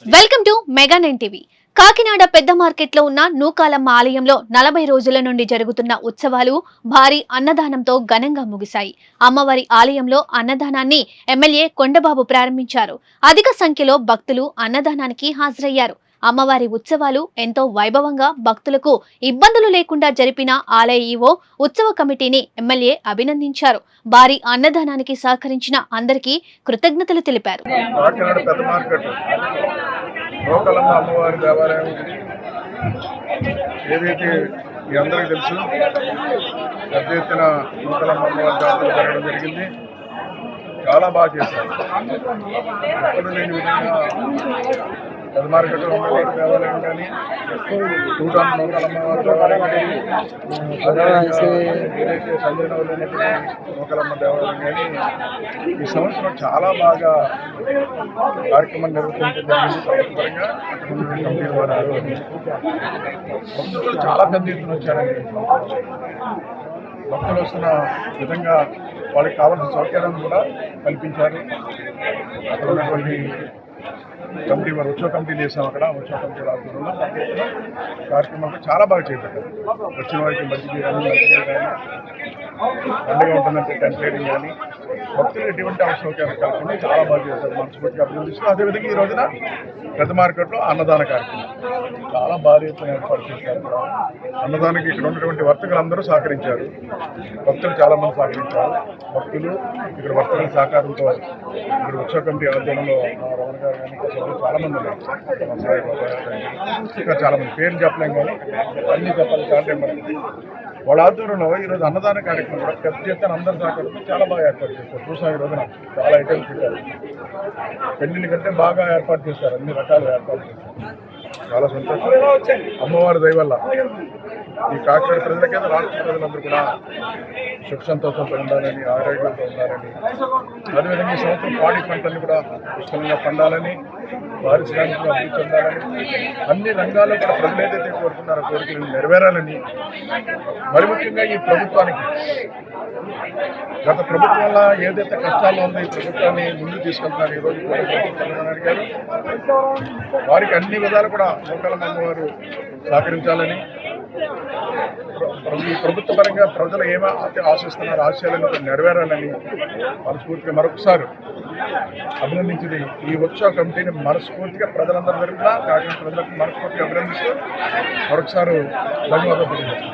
Welcome to mega 9 TV. Kakinada పెద్ద మార్కెట్లో ఉన్న నూకాలమ్మ ఆలయంలో 40 రోజుల నుండి జరుగుతున్న ఉత్సవాలు భారీ అన్నదానంతో ఘనంగా ముగిశాయి. అమ్మవారి ఆలయంలో అన్నదానాన్ని ఎమ్మెల్యే కొండబాబు ప్రారంభించారు. అధిక సంఖ్యలో భక్తులు అన్నదానానికి హాజరయ్యారు. అమ్మవారి ఉత్సవాలు ఎంతో వైభవంగా భక్తులకు ఇబ్బందులు లేకుండా జరిపిన ఆలయ ఈవో ఉత్సవ కమిటీని ఎమ్మెల్యే అభినందించారు. భారీ అన్నదానానికి సహకరించిన అందరికీ కృతజ్ఞతలు తెలిపారు. నూకాలమ్మ అమ్మవారి దేవాలయం ఏదైతే మీ అందరికీ తెలుసు, పెద్ద ఎత్తున నూకాలమ్మ అమ్మవారి జాతర జరగడం జరిగింది. చాలా బాగా చేశారు. ఎప్పుడు లేని విధంగా పెద్ద మార్కెట్లో అమ్మవారి దేవాలయం కానీ, టూటాన్ నూకాలమ్మ దేవాలయం కానీ, ఏదైతే సంజయనగర్లో ఉన్నటువంటి నూకాలమ్మ దేవాలయం కానీ ఈ సంవత్సరం చాలా బాగా కార్యక్రమం నిర్వహించడం పరంగా కమిటీ ద్వారా భక్తులు చాలా పెద్ద ఎత్తున వచ్చారండి. భక్తులు వస్తున్న విధంగా వాళ్ళకి కావాల్సిన సౌకర్యాలను కూడా కల్పించారు. అక్కడ ఉన్నటువంటి కమిటీ వారు ఉత్సవ కమిటీలు చేసాం. అక్కడ ఉత్సవ కమిటీ ఆధ్వర్యంలో కార్యక్రమాలు చాలా బాగా చేపట్టారు. వచ్చిన వారికి మజ్జిగ కానీ పండుగ ఉంటుందంటే టెంట్ లైటింగ్ కానీ భక్తులు ఎటువంటి సౌకర్యాలు కల్పించి చాలా బాగా చేశారు. మనస్ఫూర్తిగా అభినందిస్తూ అదేవిధంగా ఈ రోజున పెద్ద మార్కెట్లో అన్నదాన కార్యక్రమం చాలా భారీ ఎత్తున ఏర్పాటు చేశారు. అన్నదానానికి ఇక్కడ ఉన్నటువంటి వర్తకులందరూ సహకరించారు. భక్తులు చాలా మంది సహకరించారు. భక్తులు ఇక్కడ వర్తకుల సహకారంతో ఇక్కడ ఉత్సవ కమిటీ ఆధ్వర్యంలో రమణ గారు కానీ సభ్యులు చాలా మంది ఉన్నారు. ఇంకా చాలా మంది పేర్లు చెప్పలేం కానీ అన్ని చెప్పాలి. చాలా వాళ్ళ ఆధ్వర్యంలో ఈరోజు అన్నదాన కార్యక్రమం కూడా పెద్ద ఎత్తున అందరూ సహకారంతో చాలా బాగా ఏర్పాటు చేస్తారు. చూసాం ఈ రోజున చాలా ఐటమ్స్ పెట్టారు. పెళ్లిని కంటే బాగా ఏర్పాటు చేస్తారు. అన్ని రకాలు ఏర్పాటు చేస్తారు. చాలా సంతోషం. అమ్మవారి దయ వల్ల ఈ కాకినాడ ప్రజలకైనా రాష్ట్ర ప్రజలందరూ కూడా సుఖ సంతోషంతో ఉండాలని, ఆరోగ్యంతో ఉండాలని, అదేవిధంగా ఈ సంవత్సరం పాడి పంటలు కూడా పుష్కలంగా పండాలని, పారిశ్రామికంగా అభివృద్ధి చెందాలని, అన్ని రంగాల్లో కూడా ప్రజలు ఏదైతే కోరుకున్నారో కోరికలు నెరవేరాలని, మరి ముఖ్యంగా ఈ ప్రభుత్వానికి గత ప్రభుత్వం వల్ల ఏదైతే కష్టాలు ఉందో ఈ ప్రభుత్వాన్ని ముందుకు తీసుకెళ్తున్నారు. ఈరోజు చంద్రబాబు గారు వారికి అన్ని విధాలు కూడా నూకాలమ్మ అమ్మవారు సహకరించాలని, ఈ ప్రభుత్వ పరంగా ప్రజలు ఏమైతే ఆశిస్తున్నారో ఆశయాలను నెరవేరాలని మనస్ఫూర్తిగా మరొకసారి అభినందించింది. ఈ ఉత్సవ కమిటీని మనస్ఫూర్తిగా ప్రజలందరూ తరపున కాకినాడ ప్రజలకు మనస్ఫూర్తిగా అభినందిస్తూ మరొకసారి ధన్యవాదాలు.